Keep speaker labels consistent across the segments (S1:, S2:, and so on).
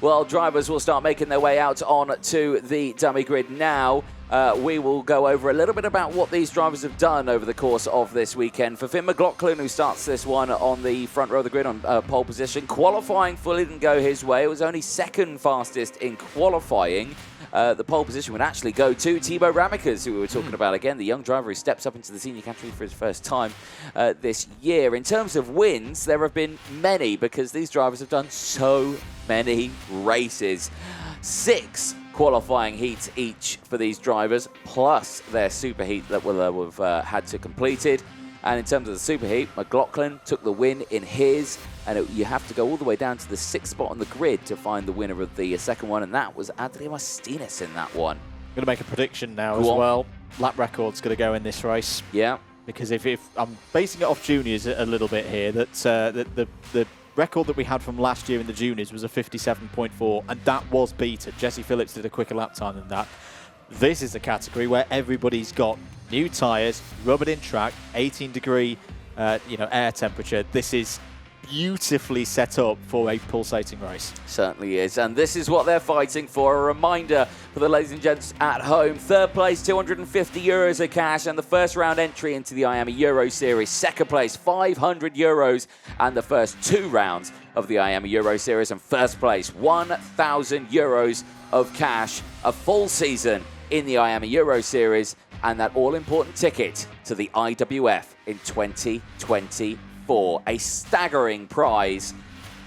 S1: Well, drivers will start making their way out on to the dummy grid now. We will go over a little bit about what these drivers have done over the course of this weekend. For Fionn MacLaughlin, who starts this one on the front row of the grid on pole position, qualifying fully didn't go his way. It was only second fastest in qualifying. The pole position would actually go to Thibaut Ramaekers, who we were talking about again, the young driver who steps up into the senior category for his first time this year. In terms of wins, there have been many because these drivers have done so many races. 6 qualifying heats each for these drivers, plus their super heat that will have had to completed. And in terms of the super heat, MacLaughlin took the win in his, and you have to go all the way down to the 6th spot on the grid to find the winner of the second one, and that was Adria Mustienes in that one.
S2: I'm going to make a prediction now as well. Lap record's going to go in this race.
S1: Yeah.
S2: Because if I'm basing it off juniors a little bit here, that the record that we had from last year in the juniors was a 57.4, and that was beaten. Jesse Phillips did a quicker lap time than that. This is a category where everybody's got new tyres, rubbered in track, 18-degree air temperature. This is beautifully set up for a pulsating race.
S1: Certainly is, and this is what they're fighting for. A reminder for the ladies and gents at home: third place, €250 of cash, and the first round entry into the IAMA Euro Series. Second place, €500, and the first 2 rounds of the IAMA Euro Series. And first place, €1,000 of cash, a full season in the IAMA Euro Series, and that all-important ticket to the IWF in 2024. A staggering prize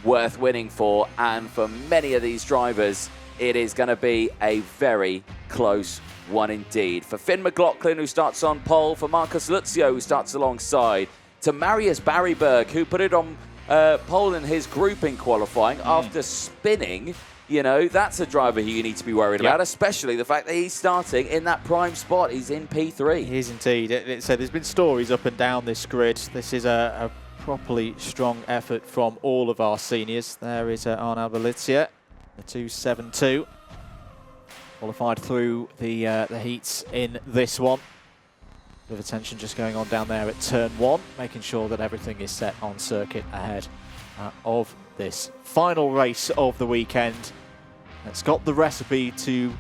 S1: worth winning for, and for many of these drivers, it is going to be a very close one indeed. For Fionn MacLaughlin, who starts on pole, for Marcus Luzio, who starts alongside, to Marius Barry-Berg, who put it on pole in his grouping qualifying after spinning. You know, that's a driver who you need to be worried about, especially the fact that he's starting in that prime spot. He's in P3.
S2: He is indeed. So there's been stories up and down this grid. This is a properly strong effort from all of our seniors. There is Arnaud Bolliet, the 272. Qualified through the heats in this one. Bit of attention just going on down there at turn 1, making sure that everything is set on circuit ahead of this final race of the weekend. It's got the recipe to,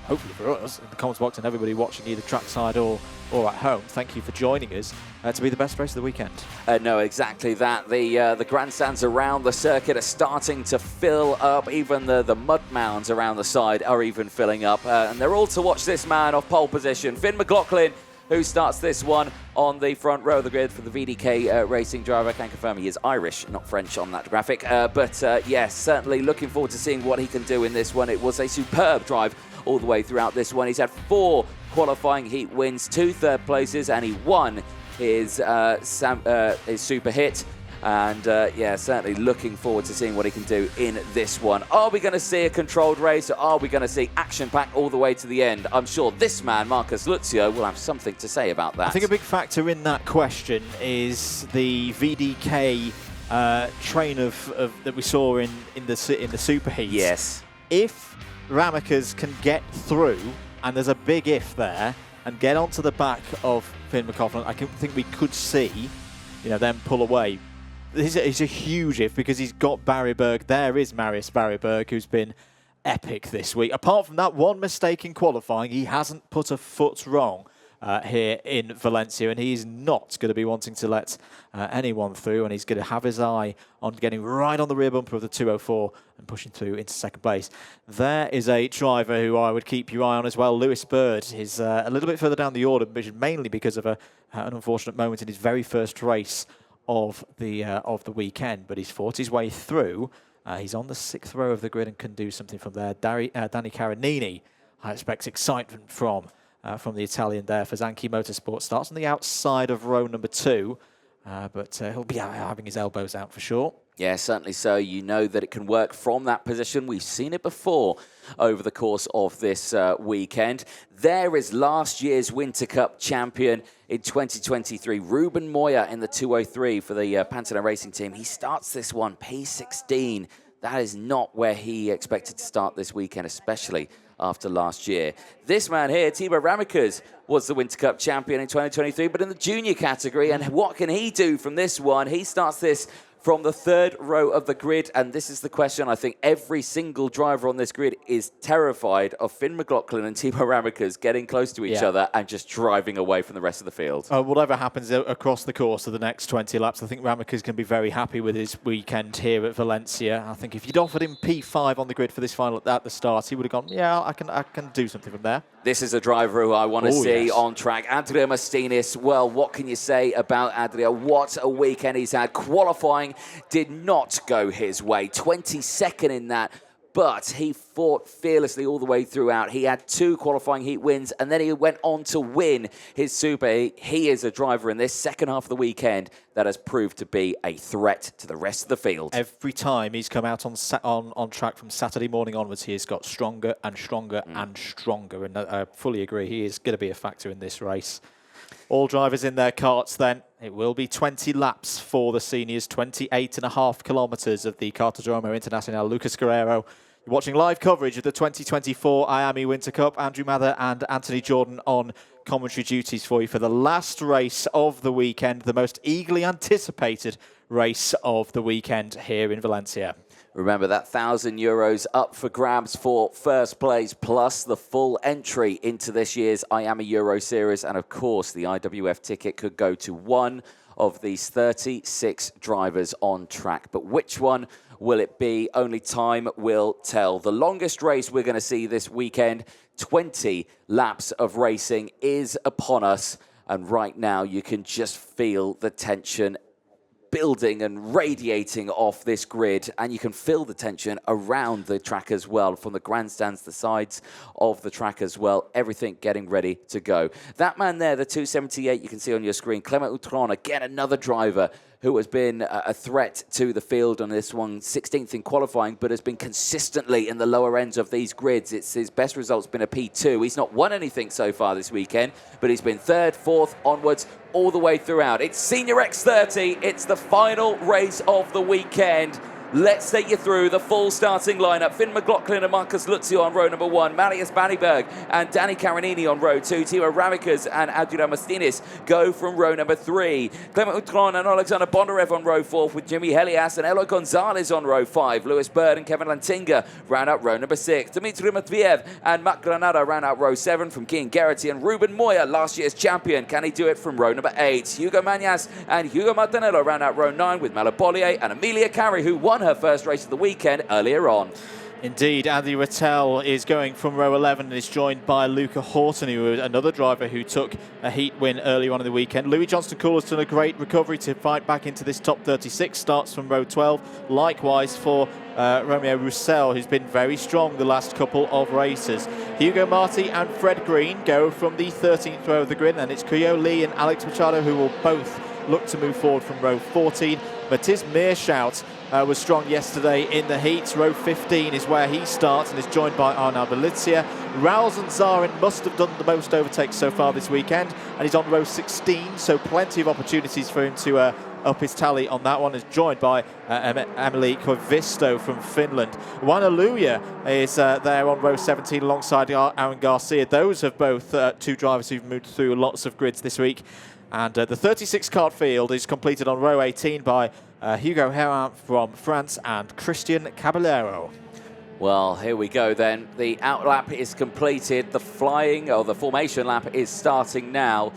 S2: hopefully for us, in the comments box and everybody watching either trackside or at home, thank you for joining us, to be the best race of the weekend.
S1: No, exactly that. The grandstands around the circuit are starting to fill up. Even the mud mounds around the side are even filling up. And they're all to watch this man off pole position, Fionn MacLaughlin, who starts this one on the front row of the grid for the VDK Racing driver. I can confirm he is Irish, not French on that graphic. But yes, certainly looking forward to seeing what he can do in this one. It was a superb drive all the way throughout this one. He's had 4 qualifying heat wins, 2 third places, and he won his super hit. And yeah, certainly looking forward to seeing what he can do in this one. Are we going to see a controlled race, or are we going to see action-packed all the way to the end? I'm sure this man, Marcus Luzio, will have something to say about that.
S2: I think a big factor in that question is the VDK train of that we saw in the super heats.
S1: Yes.
S2: If Ramaekers can get through, and there's a big if there, and get onto the back of Fionn MacLaughlin, I think we could see, them pull away. It's a huge if, because he's got Barry-Berg. There is Marius Barry-Berg, who's been epic this week. Apart from that one mistake in qualifying, he hasn't put a foot wrong here in Valencia, and he's not going to be wanting to let anyone through, and he's going to have his eye on getting right on the rear bumper of the 204 and pushing through into second place. There is a driver who I would keep your eye on as well. Lewis Bird is a little bit further down the order, mainly because of an unfortunate moment in his very first race of the weekend, but he's fought his way through. He's on the 6th row of the grid and can do something from there. Danny Caranini, I expect excitement from the Italian there for Zanchi Motorsport. Starts on the outside of row number 2, but he'll be having his elbows out for sure.
S1: Yeah, certainly so. You know that it can work from that position. We've seen it before over the course of this weekend. There is last year's Winter Cup champion in 2023, Ruben Moya in the 203 for the Pantano Racing team. He starts this one P16. That is not where he expected to start this weekend, especially after last year. This man here, Thibaut Ramaekers, was the Winter Cup champion in 2023, but in the junior category. And what can he do from this one? He starts this from the third row of the grid, and this is the question I think every single driver on this grid is terrified of: Fionn MacLaughlin and Thibaut Ramaekers getting close to each other and just driving away from the rest of the field.
S2: Whatever happens across the course of the next 20 laps, I think Ramaekers can be very happy with his weekend here at Valencia. I think if you'd offered him P5 on the grid for this final at the start, he would have gone, yeah, I can do something from there.
S1: This is a driver who I want to see on track. Adria Mustienes, well, what can you say about Adria? What a weekend he's had. Qualifying did not go his way. 22nd in that, but he fought fearlessly all the way throughout. He had 2 qualifying heat wins, and then he went on to win his Super Heat. He is a driver in this second half of the weekend that has proved to be a threat to the rest of the field.
S2: Every time he's come out on track from Saturday morning onwards, he has got stronger and stronger and stronger, and I fully agree, he is going to be a factor in this race. All drivers in their karts then. It will be 20 laps for the seniors, 28.5 kilometres of the Cartodromo Internacional Lucas Guerrero. You're watching live coverage of the 2024 Miami Winter Cup. Andrew Mather and Anthony Jordan on commentary duties for you for the last race of the weekend, the most eagerly anticipated race of the weekend here in Valencia.
S1: Remember that €1,000 up for grabs for first place, plus the full entry into this year's Miami Euro Series. And of course, the IWF ticket could go to one of these 36 drivers on track. But which one will it be? Only time will tell. The longest race we're going to see this weekend, 20 laps of racing, is upon us. And right now, you can just feel the tension building and radiating off this grid, and you can feel the tension around the track as well, from the grandstands, the sides of the track as well, everything getting ready to go. That man there, the 278 you can see on your screen, Clement Outron, again another driver who has been a threat to the field on this one, 16th in qualifying, but has been consistently in the lower ends of these grids. It's his best result's been a P2. He's not won anything so far this weekend, but he's been 3rd, 4th, onwards, all the way throughout. It's Senior X30. It's the final race of the weekend. Let's take you through the full starting lineup. Fionn MacLaughlin and Marcus Luzio on row number 1. Marius Barry-Berg and Danny Carinini on row 2. Thibaut Ramaekers and Adria Mustienes go from row number 3. Clement Outron and Alexander Bondarev on row 4, with Jimmy Helias and Eloy Gonzalez on row 5. Lewis Bird and Kevin Lantinga round out row number 6. Dmitry Matviev and Matt Granada round out row 7, from Cian Geraghty and Ruben Moya, last year's champion. Can he do it from row number 8? Hugo Mañas and Hugo Martinello round out row 9, with Malo, Bolliet and Emilia Carey, who won her first race of the weekend earlier on.
S2: Indeed, Andy Rattel is going from row 11 and is joined by Luca Horton, who is another driver who took a heat win earlier on in the weekend. Louis Johnston-Cool has done a great recovery to fight back into this top 36, starts from row 12. Likewise for Romeo Roussel, who's been very strong the last couple of races. Hugo Marti and Fred Green go from the 13th row of the grid, and it's Kuyo Lee and Alex Machado who will both look to move forward from row 14. Matiz Meerschout was strong yesterday in the heats. Row 15 is where he starts and is joined by Arnaud Belizia. Raul Zanzarin must have done the most overtakes so far this weekend, and he's on row 16, so plenty of opportunities for him to up his tally on that one. Is joined by Emily Koivisto from Finland. Juan Aluya is there on row 17 alongside Aaron Garcia. Those are both 2 drivers who've moved through lots of grids this week. And the 36 kart field is completed on row 18 by Hugo Herin from France and Christian Caballero.
S1: Well, here we go then. The out lap is completed. The formation lap is starting now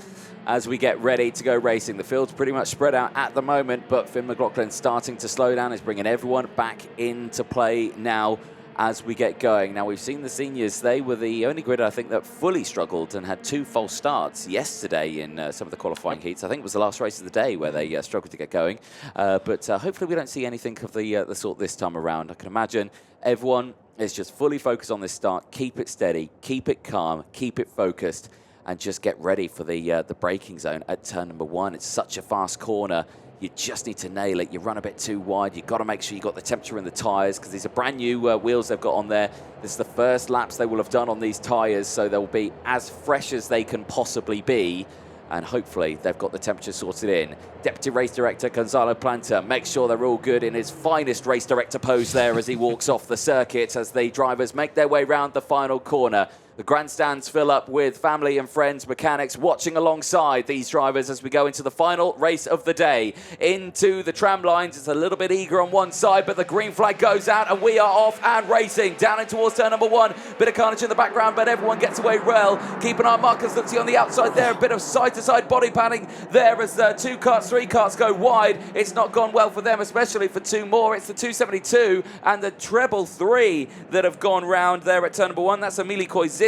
S1: as we get ready to go racing. The field's pretty much spread out at the moment, but Fionn MacLaughlin starting to slow down, is bringing everyone back into play now as we get going. Now, we've seen the seniors. They were the only grid, I think, that fully struggled and had 2 false starts yesterday in some of the qualifying heats. I think it was the last race of the day where they struggled to get going. But hopefully we don't see anything of the sort this time around. I can imagine everyone is just fully focused on this start. Keep it steady, keep it calm, keep it focused, and just get ready for the braking zone at turn number 1. It's such a fast corner. You just need to nail it. You run a bit too wide. You've got to make sure you've got the temperature in the tyres, because these are brand new wheels they've got on there. This is the first laps they will have done on these tyres, so they'll be as fresh as they can possibly be. And hopefully they've got the temperature sorted in. Deputy Race Director Gonzalo Planta makes sure they're all good in his finest race director pose there as he walks off the circuit as the drivers make their way round the final corner. The grandstands fill up with family and friends, mechanics watching alongside these drivers as we go into the final race of the day. Into the tram lines, it's a little bit eager on one side, but the green flag goes out and we are off and racing. Down in towards turn number 1. Bit of carnage in the background, but everyone gets away well. Keep an eye on Marcus Luzio on the outside there. A bit of side-to-side body padding there as 2 carts, 3 carts go wide. It's not gone well for them, especially for 2 more. It's the 272 and the treble 3 that have gone round there at turn number 1. That's Emilio Coisisto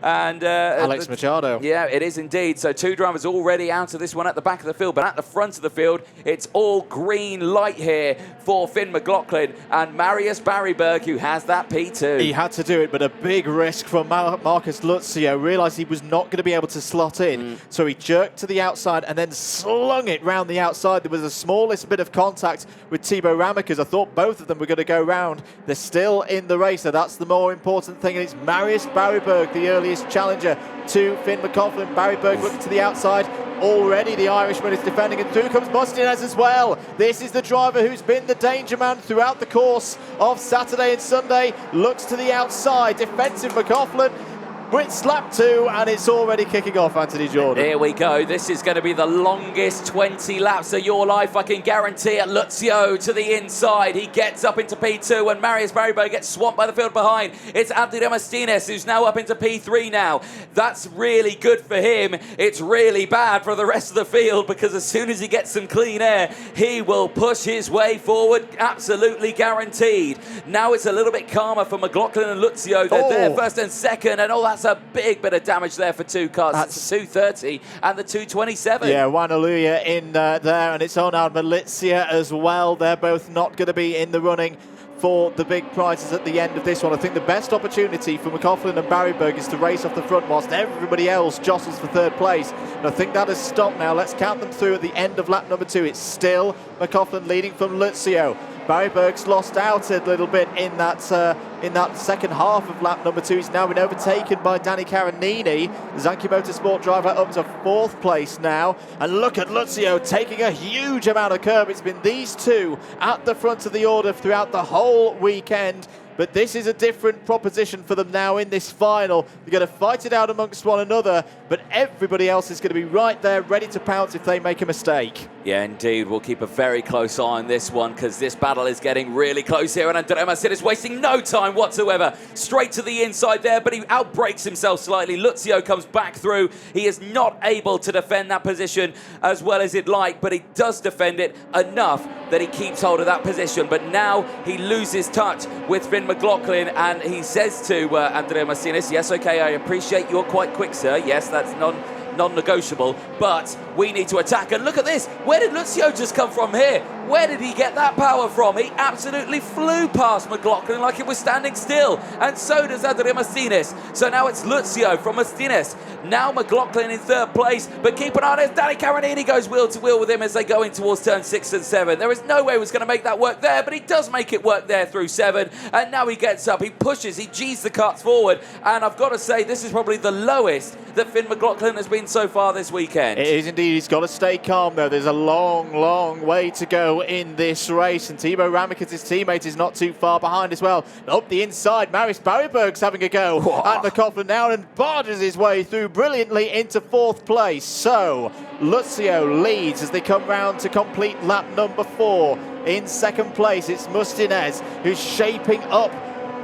S1: and
S2: Alex Machado.
S1: Yeah, it is indeed. So 2 drivers already out of this one at the back of the field, but at the front of the field, it's all green light here for Fionn MacLaughlin and Marius Barry-Berg, who has that P2.
S2: He had to do it, but a big risk from Marcus Luzio. Realised he was not going to be able to slot in, so he jerked to the outside and then slung it round the outside. There was the smallest bit of contact with Thibaut Ramaekers. I thought both of them were going to go round. They're still in the race, so that's the more important thing, and it's Marius Barry-Berg, the earliest challenger to Fionn MacLaughlin. Barry-Berg looking to the outside. Already the Irishman is defending, and through comes Mustienes as well. This is the driver who's been the danger man throughout the course of Saturday and Sunday. Looks to the outside, defensive MacLaughlin. It's lap 2 and it's already kicking off, Anthony Jordan.
S1: Here we go. This is going to be the longest 20 laps of your life, I can guarantee it. Luzio to the inside. He gets up into P2 and Marius Barry-Berg gets swamped by the field behind. It's Adria Mustienes who's now up into P3 now. That's really good for him. It's really bad for the rest of the field because as soon as he gets some clean air, he will push his way forward, absolutely guaranteed. Now it's a little bit calmer for MacLaughlin and Luzio. They're there first and second, and that's a big bit of damage there for 2 cars. It's the 230 and the 227.
S2: Yeah, Wanaluya in there, and it's Onad Malizia as well. They're both not going to be in the running for the big prizes at the end of this one. I think the best opportunity for MacLaughlin and Barry-Berg is to race off the front whilst everybody else jostles for 3rd place. And I think that has stopped now. Let's count them through at the end of lap number 2. It's still MacLaughlin leading from Luzio. Barry-Berg's lost out a little bit in that second half of lap number 2. He's now been overtaken by Danny Caranini, the Zanchi Motorsport driver, up to 4th place now. And look at Luzio taking a huge amount of curb. It's been these 2 at the front of the order throughout the whole weekend. But this is a different proposition for them now in this final. They're going to fight it out amongst one another, but everybody else is going to be right there, ready to pounce if they make a mistake.
S1: Yeah, indeed. We'll keep a very close eye on this one because this battle is getting really close here. And Adria Mustienes is wasting no time whatsoever. Straight to the inside there, but he outbrakes himself slightly. Luzio comes back through. He is not able to defend that position as well as he'd like, but he does defend it enough that he keeps hold of that position. But now he loses touch with Fionn MacLaughlin, and he says to Adria Mustienes, yes, okay, I appreciate you're quite quick, sir. Yes, that's non-negotiable, but we need to attack. And look at this. Where did Luzio just come from here? Where did he get that power from? He absolutely flew past MacLaughlin like it was standing still, and so does Adria Mustienes. So now it's Luzio from Mustienes. Now MacLaughlin in 3rd place, but keep an eye on it. Danny Caranini goes wheel to wheel with him as they go in towards turn 6 and 7. There is no way he was going to make that work there, but he does make it work there through 7, and now he gets up, he pushes, he G's the carts forward, and I've got to say this is probably the lowest that Fionn MacLaughlin has been so far this weekend.
S2: It is indeed. He's got to stay calm though. There's a long, long way to go in this race, and Thibaut Ramaekers, his teammate, is not too far behind as well. Up the inside, Marius Barry-Berg's having a go at MacLaughlin now and barges his way through brilliantly into 4th place. So Luzio leads as they come round to complete lap number 4. In 2nd place, it's Mustienes who's shaping up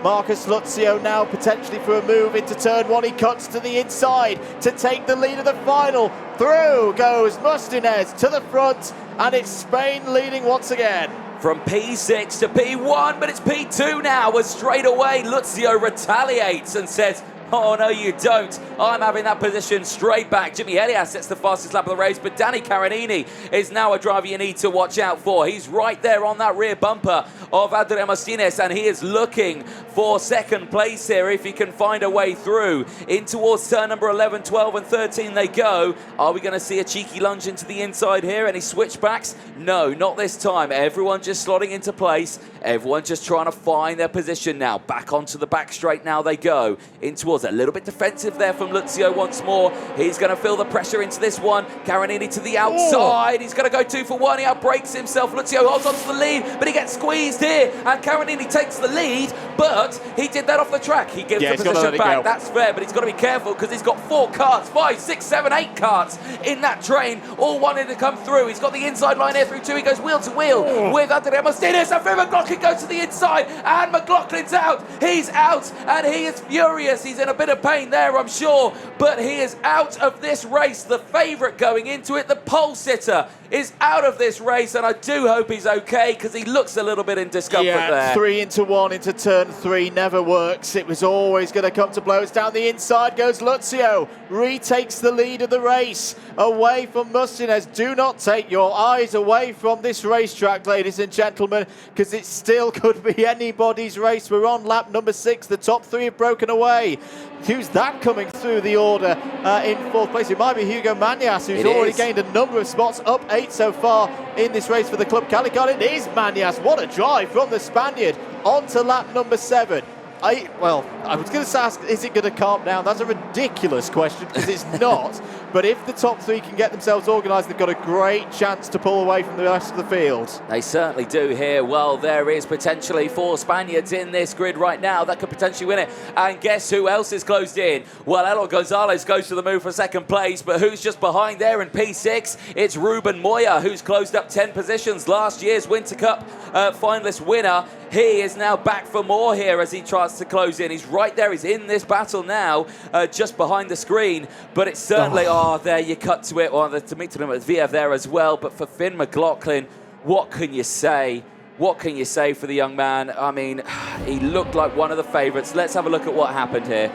S2: Marcus Luzio now potentially for a move into turn 1. He cuts to the inside to take the lead of the final. Through goes Mustienes to the front, and it's Spain leading once again.
S1: From P6 to P1, but it's P2 now, as straight away Luzio retaliates and says, oh, no, you don't. I'm having that position straight back. Jimmy Elias sets the fastest lap of the race, but Danny Caranini is now a driver you need to watch out for. He's right there on that rear bumper of Adria Mustienes, and he is looking for 2nd place here if he can find a way through. In towards turn number 11, 12, and 13 they go. Are we going to see a cheeky lunge into the inside here? Any switchbacks? No, not this time. Everyone just slotting into place. Everyone just trying to find their position now. Back onto the back straight now they go. In towards a little bit defensive there from Luzio once more. He's going to feel the pressure into this one. Caranini to the outside. He's going to go 2 for 1. He outbrakes himself. Luzio holds on to the lead, but he gets squeezed here, and Caranini takes the lead. but he did that off the track. He gives the position back. That's fair, but he's got to be careful because he's got 4 karts, 5, 6, 7, 8 karts in that train, all wanting to come through. He's got the inside line here through 2. He goes wheel to wheel with Adria Mustienes, and Fionn MacLaughlin goes to the inside, and McLaughlin's out. He's out, and he is furious. He's in a bit of pain there, I'm sure, but he is out of this race. The favourite going into it, the pole sitter, is out of this race, and I do hope he's okay because he looks a little bit in discomfort there.
S2: 3 into 1 into turn 3 never works. It was always going to come to blows. Down the inside goes Luzio, retakes the lead of the race away from Mustienes. Do not take your eyes away from this racetrack, ladies and gentlemen, because it still could be anybody's race. We're on lap number 6. The top 3 have broken away. Who's that coming through the order in 4th place? It might be Hugo Manias, who's already gained a number of spots, up 8 so far in this race for the Club Calicut. It is Manias. What a drive from the Spaniard onto lap number 7. I was going to ask, is it going to calm down? That's a ridiculous question because it's not. But if the top 3 can get themselves organised, they've got a great chance to pull away from the rest of the field.
S1: They certainly do here. Well, there is potentially 4 Spaniards in this grid right now that could potentially win it. And guess who else is closed in? Well, Eloy Gonzalez goes to the move for 2nd place, but who's just behind there in P6? It's Ruben Moya, who's closed up 10 positions. Last year's Winter Cup finalist winner. He is now back for more here as he tries to close in. He's right there. He's in this battle now, just behind the screen. But it's certainly, there you cut to it. Well, to meet him at VF there as well. But for Fionn MacLaughlin, what can you say? What can you say for the young man? I mean, he looked like one of the favourites. Let's have a look at what happened here.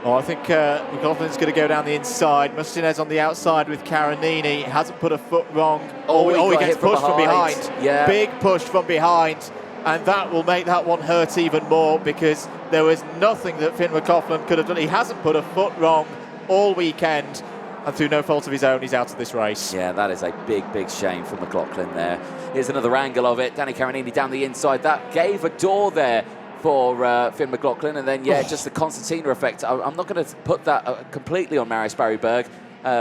S2: I think McLaughlin's going to go down the inside. Mustienes on the outside with Caranini. Hasn't put a foot wrong. He gets pushed from behind.
S1: Yeah.
S2: Big push from behind. And that will make that one hurt even more because there was nothing that Fionn MacLaughlin could have done. He hasn't put a foot wrong all weekend, and through no fault of his own, he's out of this race.
S1: Yeah, that is a big, big shame for MacLaughlin there. Here's another angle of it. Danny Caranini down the inside. That gave a door there for Fionn MacLaughlin, and then, just the concertina effect. I'm not going to put that completely on Marius Barry-Berg,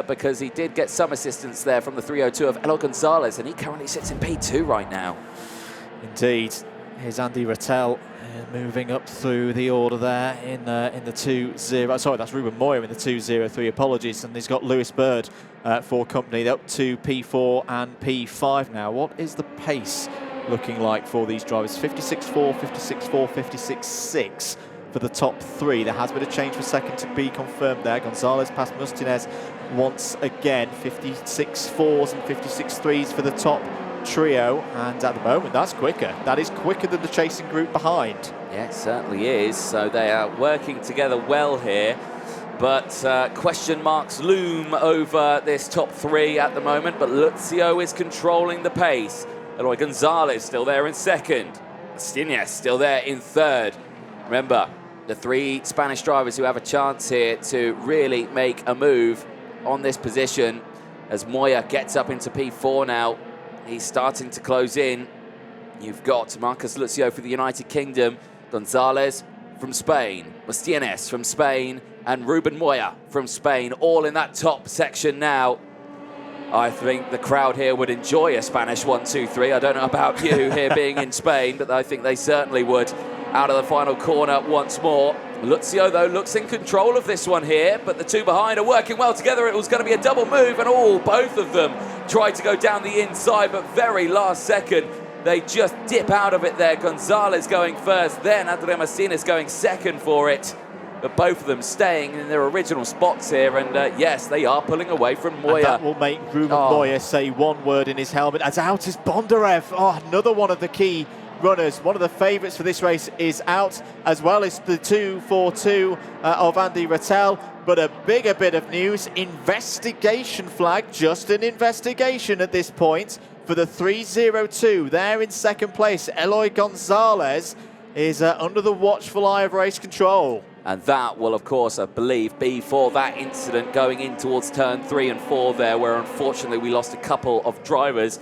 S1: because he did get some assistance there from the 302 of Eloy Gonzalez, and he currently sits in P2 right now.
S2: Indeed. Here's Andy Rattel moving up through the order there in the 2-0. Sorry, that's Ruben Moya in the 2-0-3. Apologies. And he's got Lewis Bird for company. They're up to P4 and P5 now. What is the pace looking like for these drivers? 56.4, 56.4, 56.6 for the top 3. There has been a change for 2nd to be confirmed there. Gonzalez past Mustienes once again. 56.4s and 56.3s for the top trio, and at the moment that's quicker. That is quicker than the chasing group behind.
S1: Yeah, it certainly is. So they are working together well here, but question marks loom over this top 3 at the moment. But Luzio is controlling the pace. Eloy Gonzalez still there in 2nd. Mustienes still there in 3rd. Remember, the 3 Spanish drivers who have a chance here to really make a move on this position as Moya gets up into P4 now. He's starting to close in. You've got Marcus Luzio for the United Kingdom, Gonzalez from Spain, Mustienes from Spain, and Ruben Moya from Spain, all in that top section now. I think the crowd here would enjoy a Spanish 1, 2, 3. I don't know about you here being in Spain, but I think they certainly would. Out of the final corner once more. Luzio, though, looks in control of this one here, but the 2 behind are working well together. It was going to be a double move, and both of them tried to go down the inside, but very last second, they just dip out of it there. Gonzalez going first, then Adria Mustienes going 2nd for it. But both of them staying in their original spots here, and yes, they are pulling away from Moya.
S2: And that will make Ruben Moya say one word in his helmet. As out is Bondarev. Another one of the key runners. One of the favourites for this race is out, as well as the 2-4-2 of Andy Rattel. But a bigger bit of news, investigation flag, just an investigation at this point for the 302. There in 2nd place, Eloy Gonzalez is under the watchful eye of race control.
S1: And that will, of course, I believe, be for that incident going in towards turn 3 and 4 there, where unfortunately we lost a couple of drivers,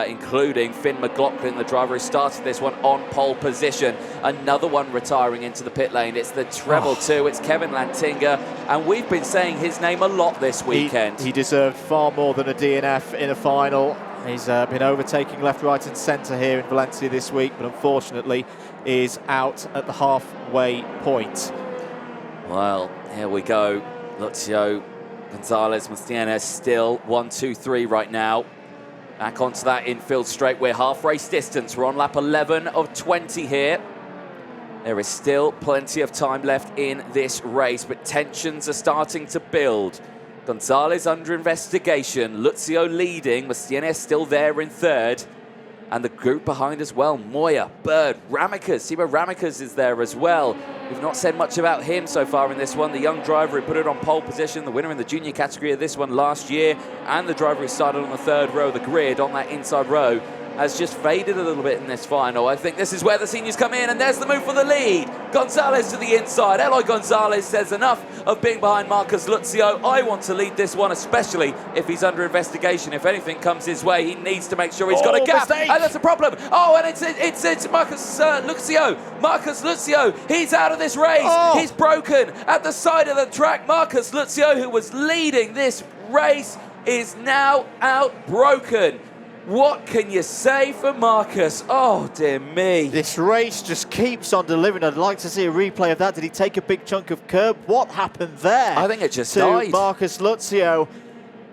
S1: including Fionn MacLaughlin, the driver who started this one on pole position. Another one retiring into the pit lane. It's the treble 2. It's Kevin Lantinga, and we've been saying his name a lot this weekend.
S2: He deserved far more than a DNF in a final. He's been overtaking left, right and centre here in Valencia this week, but unfortunately is out at the halfway point.
S1: Well, here we go. Luzio, Gonzalez, Mustienes still 1, 2, 3 right now. Back onto that infield straight. We're half race distance. We're on lap 11 of 20 here. There is still plenty of time left in this race, but tensions are starting to build. Gonzalez under investigation, Luzio leading, Mustienes still there in third, and the group behind as well, Moya, Bird, Ramaekers, Thibaut Ramaekers is there as well. We've not said much about him so far in this one, the young driver who put it on pole position, the winner in the junior category of this one last year, and the driver who started on the third row of the grid on that inside row, has just faded a little bit in this final. I think this is where the seniors come in, and there's the move for the lead. Gonzalez to the inside. Eloy Gonzalez says enough of being behind Marcus Luzio. I want to lead this one, especially if he's under investigation. If anything comes his way, he needs to make sure he's got a gap.
S2: Mistake.
S1: And that's a problem. Oh, and it's Marcus Luzio. Marcus Luzio, he's out of this race.
S2: Oh.
S1: He's broken at the side of the track. Marcus Luzio, who was leading this race, is now out broken. What can you say for Marcus? Oh, dear me.
S2: This race just keeps on delivering. I'd like to see a replay of that. Did he take a big chunk of curb? What happened there?
S1: I think it just
S2: to
S1: died.
S2: Marcus Luzio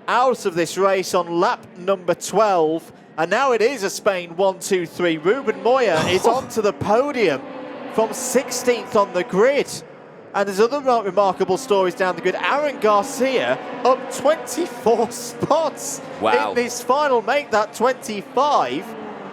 S2: out of this race on lap number 12. And now it is a Spain 1, 2, 3. Ruben Moya is onto the podium from 16th on the grid. And there's other remarkable stories down the grid. Aaron Garcia up 24 spots in this final. Make that 25.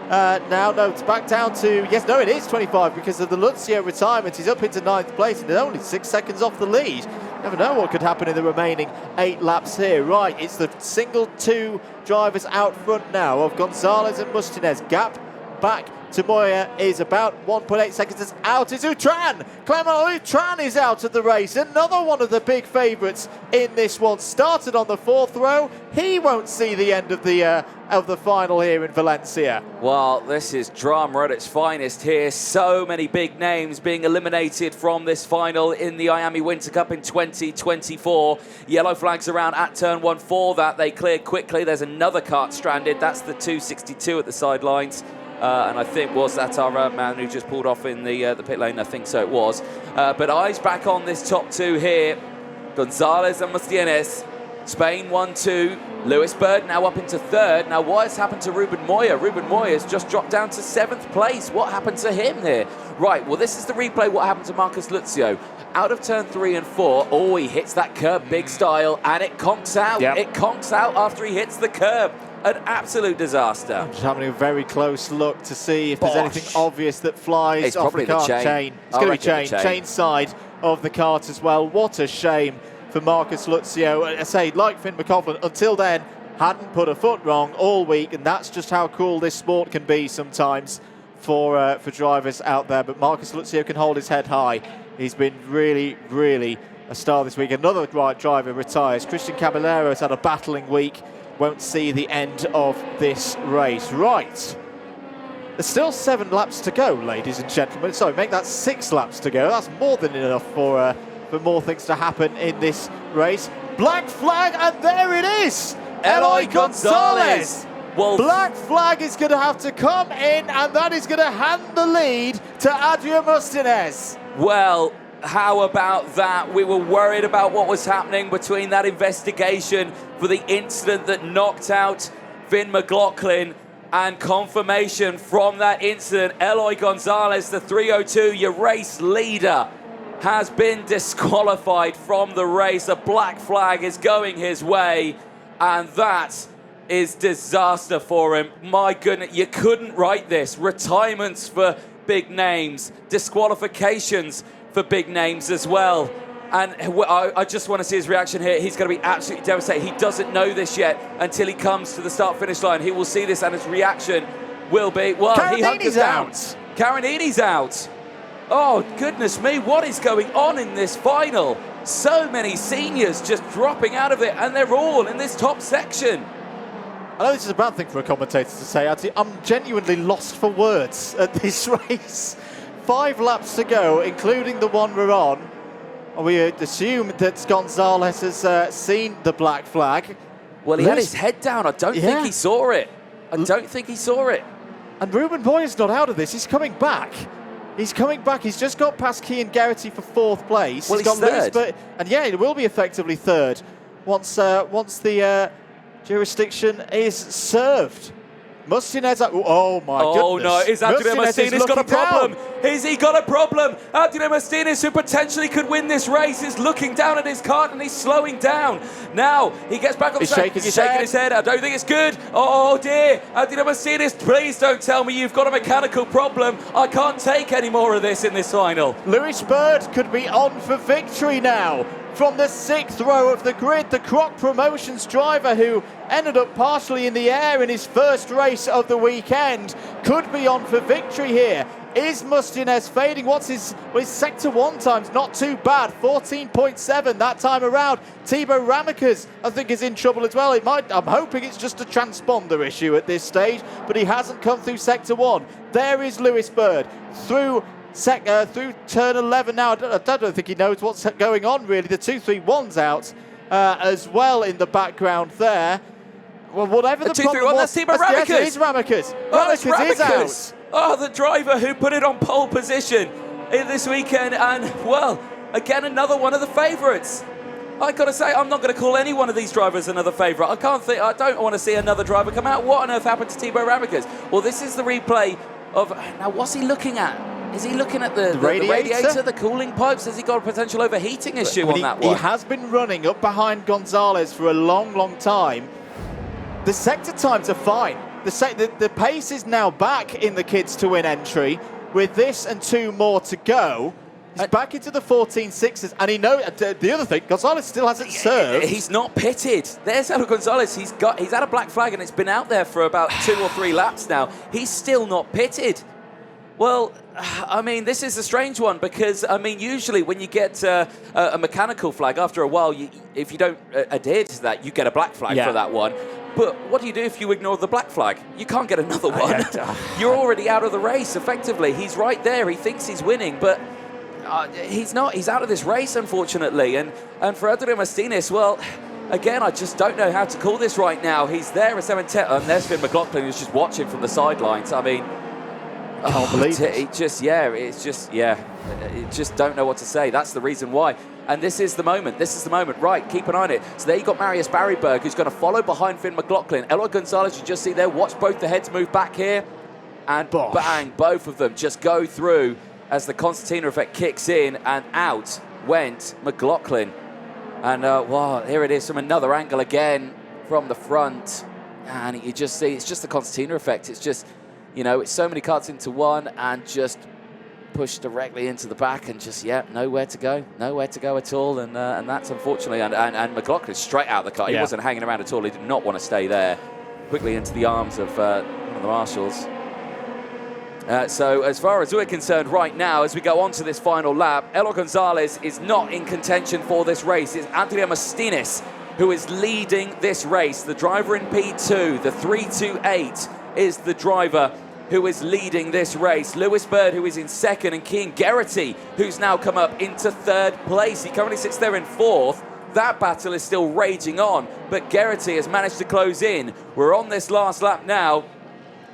S2: Now, no, it's back down to, yes, no, it is 25 because of the Luzio retirement. He's up into 9th place and they're only 6 seconds off the lead. Never know what could happen in the remaining 8 laps here. Right, it's the single 2 drivers out front now of Gonzalez and Mustienes. Gap back to Moya is about 1.8 seconds. It's out is Utran. Clement Utran is out of the race. Another one of the big favourites in this one. Started on the 4th row. He won't see the end of the final here in Valencia.
S1: Well, this is drama at its finest here. So many big names being eliminated from this final in the Miami Winter Cup in 2024. Yellow flags around at turn 1 for that. They cleared quickly. There's another kart stranded. That's the 262 at the sidelines. And I think, was that our man who just pulled off in the pit lane? I think so it was. But eyes back on this top 2 here. Gonzalez and Mustienes. Spain 1, 2. Lewis Bird now up into 3rd. Now what has happened to Ruben Moya? Ruben Moya has just dropped down to 7th place. What happened to him there? Right, well this is the replay what happened to Marcus Luzio. Out of turn 3 and 4. Oh, he hits that curb big style and it conks out.
S2: Yep.
S1: It conks out after he hits the curb. An absolute disaster.
S2: I'm just having a very close look to see if there's anything obvious that flies off the kart chain. It's going to be chain side of the kart as well. What a shame for Marcus Luzio. I say, like Fionn MacLaughlin, until then, hadn't put a foot wrong all week, and that's just how cool this sport can be sometimes for drivers out there. But Marcus Luzio can hold his head high. He's been really, really a star this week. Another driver retires. Christian Caballero has had a battling week. Won't see the end of this race. Right. There's still 7 laps to go, ladies and gentlemen. Sorry, make that 6 laps to go. That's more than enough for more things to happen in this race. Black flag, and there it is! Eloy Gonzalez!
S1: Well,
S2: black flag is going to have to come in, and that is going to hand the lead to Adria Mustienes.
S1: Well, how about that? We were worried about what was happening between that investigation for the incident that knocked out Fionn MacLaughlin and confirmation from that incident. Eloy Gonzalez, the 302, your race leader, has been disqualified from the race. A black flag is going his way, and that is disaster for him. My goodness, you couldn't write this. Retirements for big names, disqualifications for big names as well. And I just want to see his reaction here. He's going to be absolutely devastated. He doesn't know this yet until he comes to the start-finish line. He will see this and his reaction will be, well, he hunkers down. Carinini's out. Oh, goodness me, what is going on in this final? So many seniors just dropping out of it, and they're all in this top section.
S2: I know this is a bad thing for a commentator to say. I'm genuinely lost for words at this race. 5 laps to go, including the one we're on. We assume that Gonzalez has seen the black flag.
S1: Well, he had his head down. I don't think he saw it. I don't think he saw it.
S2: And Ruben Boyer's not out of this. He's coming back. He's coming back. He's just got past Cian Geraghty for 4th place.
S1: Well,
S2: he's got
S1: third.
S2: Lewis, and yeah, it will be effectively 3rd once the jurisdiction is served. Mustienes, oh my goodness.
S1: Oh no, is Adria Mustienes got a problem? Has he got a problem? Adria Mustienes, who potentially could win this race, is looking down at his cart and he's slowing down. Now, he gets back on the track. He's shaking his head. I don't think it's good. Oh dear. Adria Mustienes, please don't tell me you've got a mechanical problem. I can't take any more of this in this final.
S2: Lewis Bird could be on for victory now. From the 6th row of the grid, the Croc Promotions driver who ended up partially in the air in his first race of the weekend could be on for victory here. Is Mustienes fading? What's his sector 1 times? Not too bad, 14.7 that time around. Thibaut Ramaekers, I think, is in trouble as well. I'm hoping it's just a transponder issue at this stage, but he hasn't come through sector 1. There is Lewis Bird through turn 11 now. I don't think he knows what's going on, really. The 2-3-1's out as well in the background there. Well, whatever the problem was.
S1: That's Thibaut Ramaekers.
S2: Yes, it is Ramaekers. Ramaekers is out.
S1: Oh, the driver who put it on pole position in this weekend. And, well, again, another one of the favourites. I got to say, I'm not going to call any one of these drivers another favourite. I don't want to see another driver come out. What on earth happened to Thibaut Ramaekers? Well, this is the replay of... Now, what's he looking at? Is he looking at the radiator, the cooling pipes? Has he got a potential overheating issue on that one?
S2: He has been running up behind Gonzalez for a long, long time. The sector times are fine. The pace is now back in the kids to win entry. With this and 2 more to go, he's back into the 14.6s. And he knows the other thing, Gonzalez still hasn't served.
S1: He's not pitted. There's Elo Gonzalez. He's had a black flag and it's been out there for about 2 or 3 laps now. He's still not pitted. Well, I mean, this is a strange one because, I mean, usually when you get a mechanical flag, after a while, if you don't adhere to that, you get a black flag for that one. But what do you do if you ignore the black flag? You can't get another one. You're already out of the race, effectively. He's right there. He thinks he's winning, but he's not. He's out of this race, unfortunately. And for Adria Mustienes, well, again, I just don't know how to call this right now. He's there at 7-10, and there's Fionn MacLaughlin who's just watching from the sidelines. I mean...
S2: Can't believe it.
S1: It just don't know what to say. That's the reason why. And this is the moment. Right, keep an eye on it. So there you got Marius Barry-Berg, who's going to follow behind Fionn MacLaughlin. Eloy Gonzalez, you just see there. Watch both the heads move back here. And bang, both of them just go through as the concertina effect kicks in, and out went MacLaughlin. And, wow, here it is from another angle again from the front. And you just see, it's just the concertina effect. It's just... You know, it's so many carts into one and just pushed directly into the back and just, nowhere to go at all. And that's unfortunately, and MacLaughlin straight out of the car. He wasn't hanging around at all. He did not want to stay there. Quickly into the arms of one of the marshals. So as far as we're concerned right now, as we go on to this final lap, Eloy Gonzalez is not in contention for this race. It's Adria Mustienes who is leading this race. The driver in P2, the 328, is the driver who is leading this race. Lewis Bird, who is in 2nd, and Cian Geraghty, who's now come up into 3rd place. He currently sits there in 4th. That battle is still raging on, but Geraghty has managed to close in. We're on this last lap now.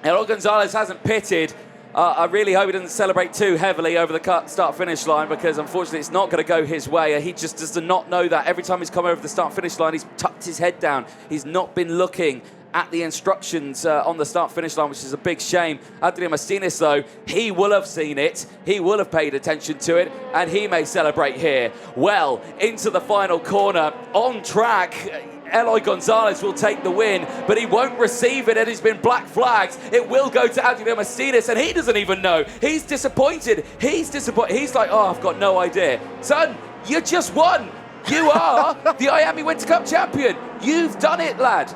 S1: Eloy Gonzalez hasn't pitted. I really hope he doesn't celebrate too heavily over the start-finish line, because unfortunately it's not going to go his way. He just does not know that. Every time he's come over the start-finish line, he's tucked his head down. He's not been looking at the instructions on the start-finish line, which is a big shame. Adria Mustienes, though, he will have seen it. He will have paid attention to it, and he may celebrate here. Well, into the final corner, on track. Eloy Gonzalez will take the win, but he won't receive it. It has been black flags. It will go to Adria Mustienes, and he doesn't even know. He's disappointed. He's like, oh, I've got no idea. Son, you just won. You are the Miami Winter Cup champion. You've done it, lad.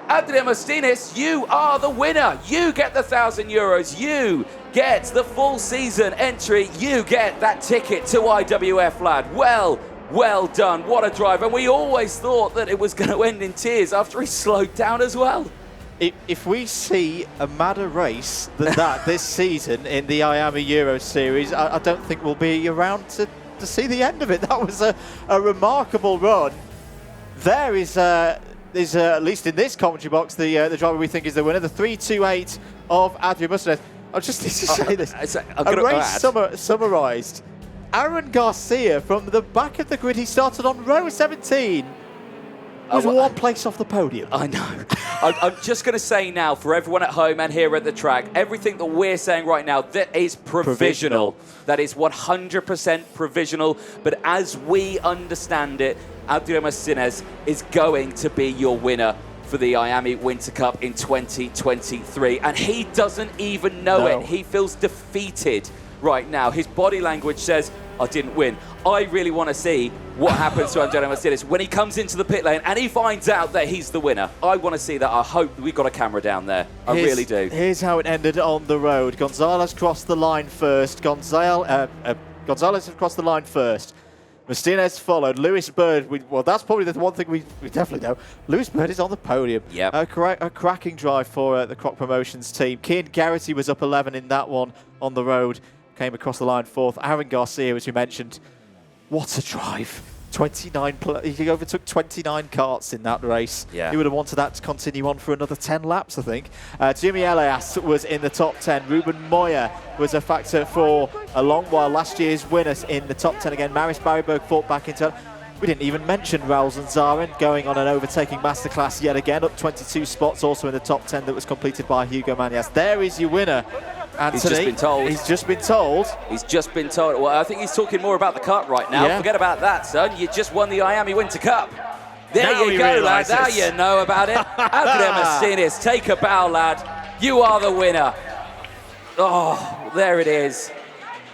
S1: Adria Mustienes, you are the winner. You get the €1,000. You get the full season entry. You get that ticket to IWF, lad. Well done. What a drive. And we always thought that it was going to end in tears after he slowed down as well.
S2: If we see a madder race than that this season in the Miami Euro Series, I don't think we'll be around to see the end of it. That was a remarkable run. There is is, at least in this commentary box, the driver we think is the winner, the 328 of Adria Mustienes. I just need to say this. A race summarised. Aaron Garcia from the back of the grid, he started on row 17. Was one place off the podium.
S1: I know. I'm just going to say now, for everyone at home and here at the track, everything that we're saying right now, that is provisional. That is 100% provisional. But as we understand it, Adria Mustienes is going to be your winner for the Miami Winter Cup in 2023. And he doesn't even know it. He feels defeated right now. His body language says, I didn't win. I really want to see what happens to Adria Mustienes when he comes into the pit lane and he finds out that he's the winner. I want to see that. I hope we've got a camera down there. I really do.
S2: Here's how it ended on the road. Gonzalez crossed the line first. Gonzalez crossed the line first. Mustienes followed. Lewis Bird, well, that's probably the one thing we definitely know. Lewis Bird is on the podium.
S1: Yep.
S2: A cracking drive for the Croc Promotions team. Cian Geraghty was up 11 in that one on the road. Came across the line fourth. Aaron Garcia, as you mentioned, what a drive. 29, he overtook 29 karts in that race.
S1: Yeah.
S2: He would have wanted that to continue on for another 10 laps, I think. Jimmy Elias was in the top 10. Ruben Moya was a factor for a long while. Last year's winners in the top 10 again. Marius Barry-Berg fought back into it. We didn't even mention Raul Zanzarin going on an overtaking masterclass yet again, up 22 spots, also in the top 10 that was completed by Hugo Manias. There is your winner, Anthony.
S1: He's just been told.
S2: He's just been told.
S1: He's just been told. Well, I think he's talking more about the cup right now.
S2: Yeah.
S1: Forget about that, son. You just won the Miami Winter Cup. There
S2: now
S1: you go, lad. Now you know about it. Adria Mustienes, take a bow, lad. You are the winner. Oh, there it is.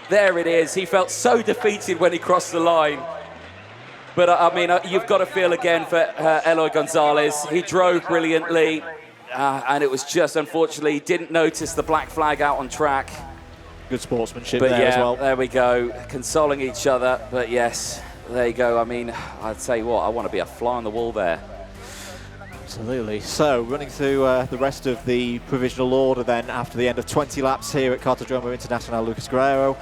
S1: There it is. He felt so defeated when he crossed the line. But, I mean, you've got to feel again for Eloy Gonzalez. He drove brilliantly, and it was just, unfortunately, didn't notice the black flag out on track.
S2: Good sportsmanship
S1: But
S2: there as well.
S1: There we go, consoling each other. But, yes, there you go. I mean, I'd say what, I want to be a fly on the wall there.
S2: Absolutely. So, running through the rest of the provisional order then, after the end of 20 laps here at Cartodromo International Lucas Guerrero.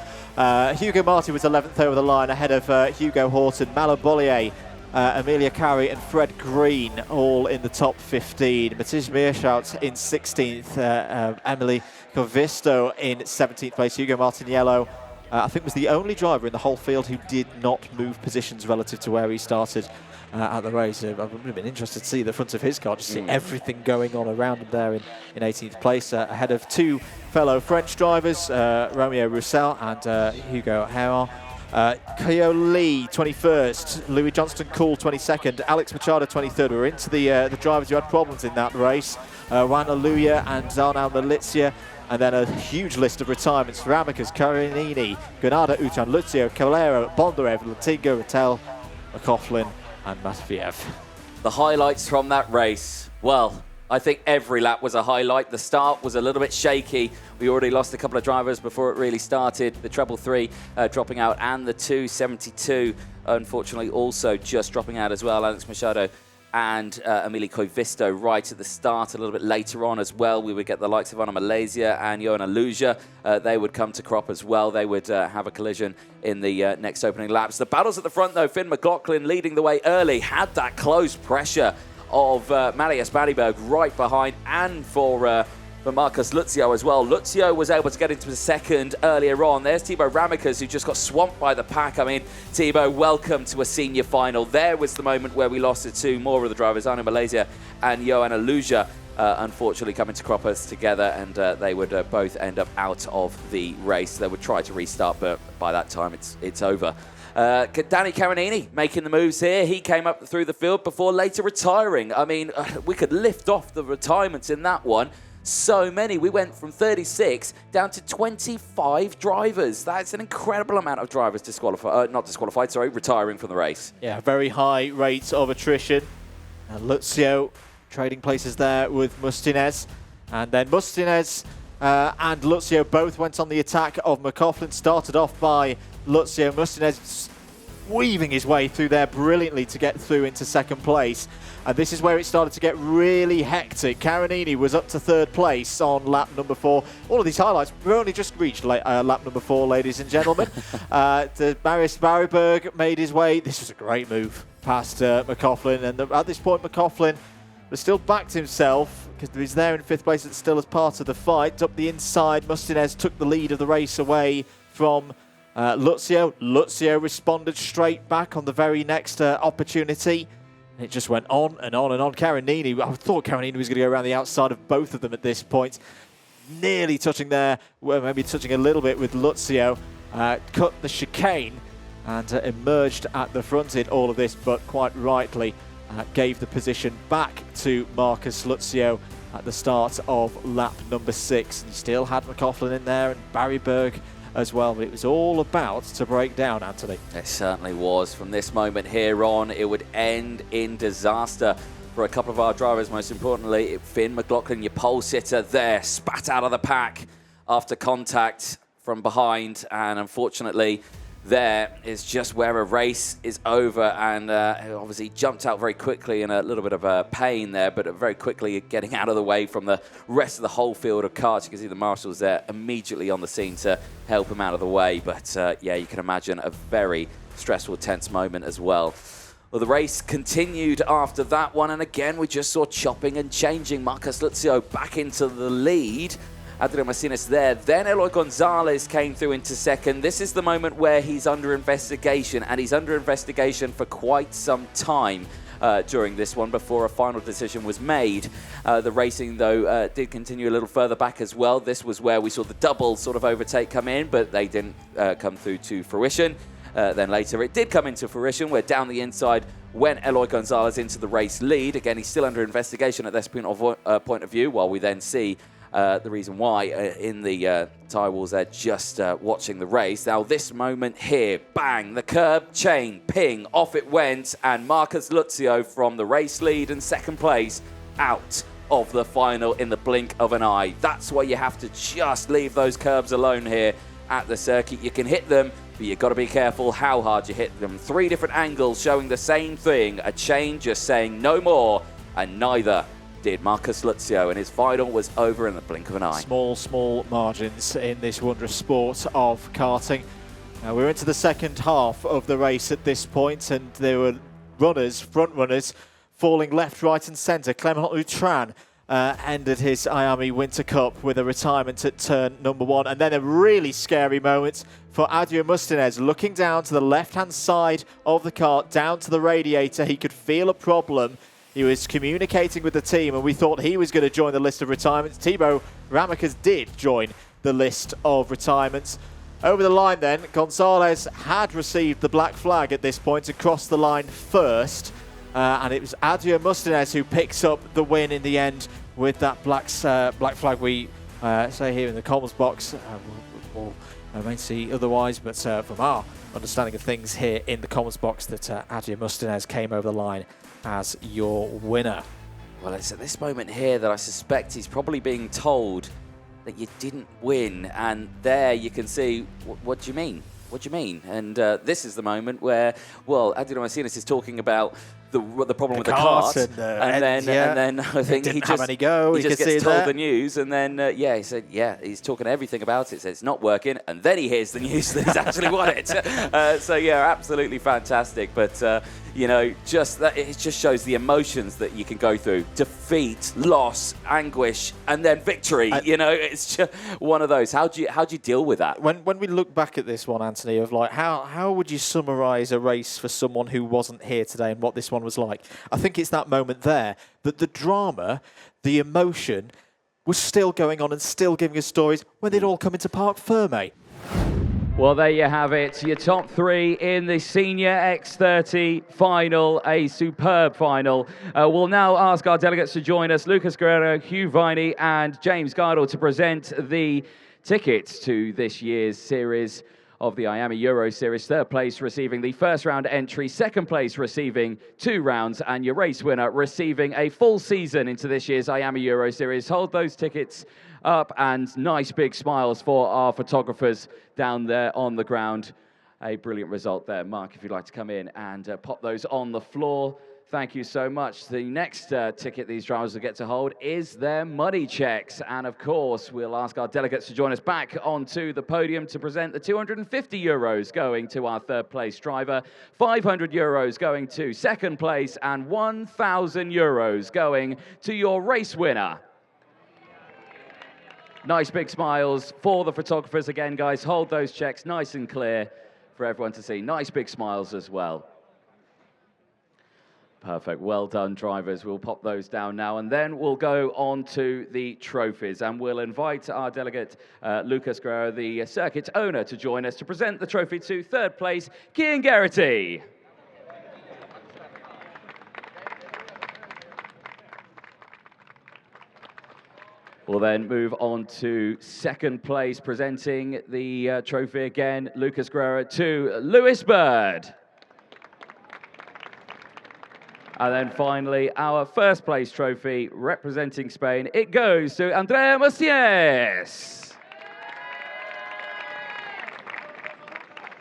S2: Hugo Martin was 11th over the line, ahead of Hugo Horton, Malo Bolliet, Amelia Carey and Fred Green, all in the top 15. Matthias Meerschout in 16th, Emily Covisto in 17th place. Hugo Martin Yellow, I think, was the only driver in the whole field who did not move positions relative to where he started at the race. I would have been interested to see the front of his car, just see everything going on around him there in 18th place, ahead of two fellow French drivers, Romeo Roussel and Hugo Herron. Kyo Lee, 21st, Louis Johnston-Cool, 22nd, Alex Machado, 23rd. We're into the drivers who had problems in that race. Juan Aluya and Zarnal Malizia. And then a huge list of retirements: Ramaekers, Carinini, Granada, Uchan, Luzio, Calero, Bondarev, Latinga, Rattel, MacLaughlin and Matveev.
S1: The highlights from that race. Well, I think every lap was a highlight. The start was a little bit shaky. We already lost a couple of drivers before it really started. The treble 3 dropping out, and the 272 unfortunately also just dropping out as well. Alex Machado and Emilio Covisto right at the start. A little bit later on as well, we would get the likes of Ana Malaysia and Johanna Luja. They would come to crop as well. They would have a collision in the next opening laps. The battles at the front, though, Fionn MacLaughlin leading the way early, had that close pressure of Marius Barry-Berg right behind, and for Marcus Luzio as well. Luzio was able to get into the second earlier on. There's Thibaut Ramaekers, who just got swamped by the pack. I mean, Thibaut, welcome to a senior final. There was the moment where we lost it to more of the drivers, Ana Malaysia and Johanna Luja, unfortunately coming to crop us together, and they would both end up out of the race. They would try to restart, but by that time it's over. Danny Carinini making the moves here. He came up through the field before later retiring. I mean, we could lift off the retirements in that one. So many. We went from 36 down to 25 drivers. That's an incredible amount of drivers retiring from the race.
S2: Yeah, very high rates of attrition. And Luzio trading places there with Mustienes. And then Mustienes and Luzio both went on the attack of MacLaughlin. Started off by Luzio. Mustienes weaving his way through there brilliantly to get through into second place. And this is where it started to get really hectic. Carinini was up to third place on lap number 4. All of these highlights, we've only just reached lap number 4, ladies and gentlemen. Marius Barry-Berg made his way. This was a great move past MacLaughlin. And at this point, MacLaughlin but still backed himself because he's there in 5th place and still as part of the fight. Up the inside, Mustienes took the lead of the race away from Luzio. Luzio responded straight back on the very next opportunity. And it just went on and on and on. Carinini, I thought Carinini was going to go around the outside of both of them at this point. Nearly touching there, well, maybe touching a little bit with Luzio. Cut the chicane and emerged at the front in all of this, but quite rightly gave the position back to Marcus Luzio at the start of lap number 6. He still had MacLaughlin in there and Barry-Berg as well, but it was all about to break down, Anthony.
S1: It certainly was. From this moment here on, it would end in disaster for a couple of our drivers. Most importantly, Fionn MacLaughlin, your pole sitter there, spat out of the pack after contact from behind, and unfortunately there is just where a race is over, and obviously jumped out very quickly in a little bit of pain there, but very quickly getting out of the way from the rest of the whole field of cars. You can see the marshals there immediately on the scene to help him out of the way, but yeah, you can imagine a very stressful, tense moment as well. Well, the race continued after that one, and again we just saw chopping and changing. Marcus Luzio back into the lead. Adria Mustienes there. Then Eloy Gonzalez came through into second. This is the moment where he's under investigation, and he's under investigation for quite some time during this one before a final decision was made. The racing, though, did continue a little further back as well. This was where we saw the double sort of overtake come in, but they didn't come through to fruition. Then later it did come into fruition, where down the inside went Eloy Gonzalez into the race lead. Again, he's still under investigation at this point of view, while we then see the reason why in the tyre walls there, just watching the race. Now this moment here, bang, the curb chain, ping, off it went, and Marcus Luzio from the race lead and second place out of the final in the blink of an eye. That's why you have to just leave those curbs alone here at the circuit. You can hit them, but you've got to be careful how hard you hit them. 3 different angles showing the same thing, a chain just saying no more, and neither did Marcus Luzio, and his final was over in the blink of an eye.
S2: Small margins in this wondrous sport of karting. We're into the second half of the race at this point, and there were runners, front runners, falling left, right and centre. Clement Lutran ended his Miami Winter Cup with a retirement at turn number 1, and then a really scary moment for Adria Mustienes, looking down to the left-hand side of the car, down to the radiator. He could feel a problem. He was communicating with the team, and we thought he was going to join the list of retirements. Thibaut Ramaekers did join the list of retirements. Over the line then, Gonzalez had received the black flag at this point and crossed the line first. And it was Adria Mustienes who picks up the win in the end with that black flag we say here in the comms box. I may see otherwise, but from our understanding of things here in the comms box, that Adria Mustienes came over the line as your winner.
S1: Well, it's at this moment here that I suspect he's probably being told that you didn't win, and there you can see, what do you mean? What do you mean? And this is the moment where, well, Adria Mustienes is talking about the problem with the cart, and then I think he just gets told the news, and then yeah, he said, yeah, he's talking everything about it, says it's not working, and then he hears the news that he's actually won it. So yeah, absolutely fantastic. But you know, just that, it just shows the emotions that you can go through: defeat, loss, anguish, and then victory. You know, it's just one of those. How do you deal with that?
S2: When we look back at this one, Anthony, of like how would you summarise a race for someone who wasn't here today and what this one was like? I think it's that moment there that the drama, the emotion, was still going on and still giving us stories when they'd all come into Parc Ferme.
S3: Well, there you have it. Your top 3 in the Senior X30 final, a superb final. We'll now ask our delegates to join us, Lucas Guerrero, Hugh Viney and James Gardle, to present the tickets to this year's series of the Miami Euro Series. 3rd place receiving the first round entry, 2nd place receiving 2 rounds, and your race winner receiving a full season into this year's Miami Euro Series. Hold those tickets up, and nice big smiles for our photographers down there on the ground. A brilliant result there. Mark, if you'd like to come in and pop those on the floor. Thank you so much. The next ticket these drivers will get to hold is their money checks. And of course, we'll ask our delegates to join us back onto the podium to present the 250 euros going to our third place driver, 500 euros going to second place, and 1,000 euros going to your race winner. Nice big smiles for the photographers again, guys. Hold those checks nice and clear for everyone to see. Nice big smiles as well. Perfect. Well done, drivers. We'll pop those down now, and then we'll go on to the trophies, and we'll invite our delegate, Lucas Geraghty, the circuit owner, to join us to present the trophy to third place, Cian Geraghty. We'll then move on to second place, presenting the trophy again, Lucas Geraghty, to Lewis Bird. And then finally, our first place trophy representing Spain, it goes to Adria Mustienes.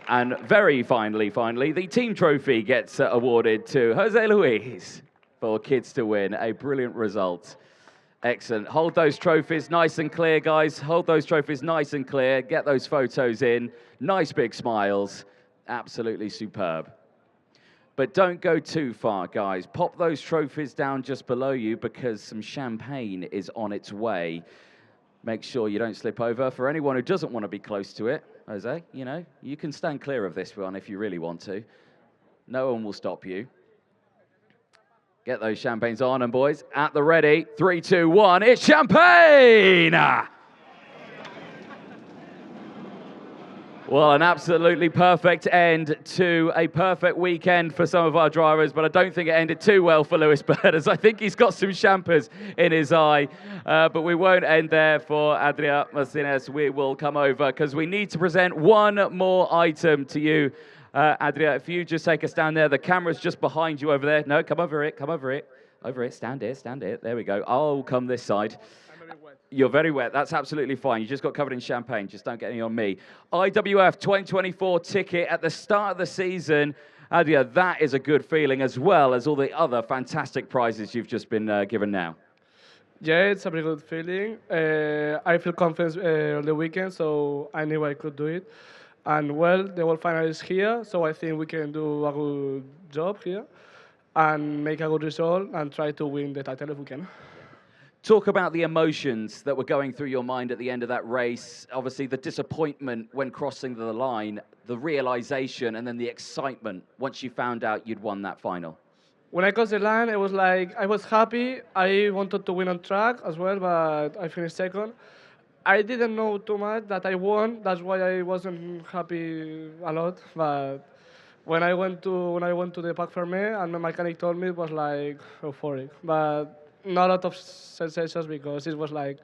S3: And very finally, the team trophy gets awarded to Jose Luis for Kids to Win. A brilliant result. Excellent. Hold those trophies nice and clear, guys. Hold those trophies nice and clear. Get those photos in. Nice big smiles. Absolutely superb. But don't go too far, guys. Pop those trophies down just below you because some champagne is on its way. Make sure you don't slip over. For anyone who doesn't want to be close to it, Jose, you know, you can stand clear of this one if you really want to. No one will stop you. Get those champagnes on, and boys, at the ready. 3, 2, 1, it's champagne! Well, an absolutely perfect end to a perfect weekend for some of our drivers, but I don't think it ended too well for Lewis Bird, as I think he's got some champers in his eye. But we won't end there for Adria Mustienes. We will come over because we need to present one more item to you. Adria, if you just take a stand there, the camera's just behind you over there. No, come over it, Over it, stand here. There we go. I'll come this side. You're very wet. That's absolutely fine. You just got covered in champagne. Just don't get any on me. IWF 2024 ticket at the start of the season. Adria, that is a good feeling, as well as all the other fantastic prizes you've just been given now.
S4: Yeah, it's a very good feeling. I feel confident on the weekend, so I knew I could do it. And well, the World Final is here, so I think we can do a good job here and make a good result and try to win the title if we can.
S3: Talk about the emotions that were going through your mind at the end of that race. Obviously, the disappointment when crossing the line, the realization, and then the excitement once you found out you'd won that final.
S4: When I crossed the line, it was like, I was happy. I wanted to win on track as well, but I finished second. I didn't know too much that I won. That's why I wasn't happy a lot. But when I went to the Parc Fermé and the mechanic told me, it was like euphoric. But not a lot of sensations because it was like,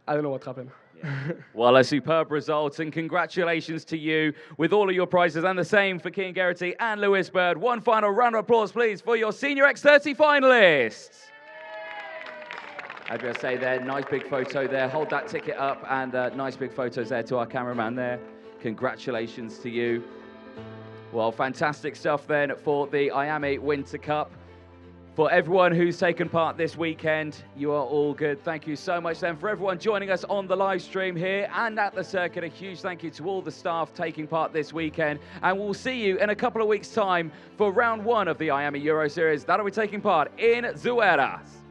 S4: I don't know what happened.
S3: Yeah. Well, a superb result, and congratulations to you with all of your prizes, and the same for Cian Geraghty and Lewis Bird. One final round of applause, please, for your Senior X30 finalists. Adria, say there, nice big photo there. Hold that ticket up, and nice big photos there to our cameraman there. Congratulations to you. Well, fantastic stuff then for the IAME Winter Cup. For everyone who's taken part this weekend, you are all good. Thank you so much then for everyone joining us on the live stream here and at the circuit. A huge thank you to all the staff taking part this weekend. And we'll see you in a couple of weeks' time for round 1 of the IAME Euro Series. That'll be taking part in Zueras.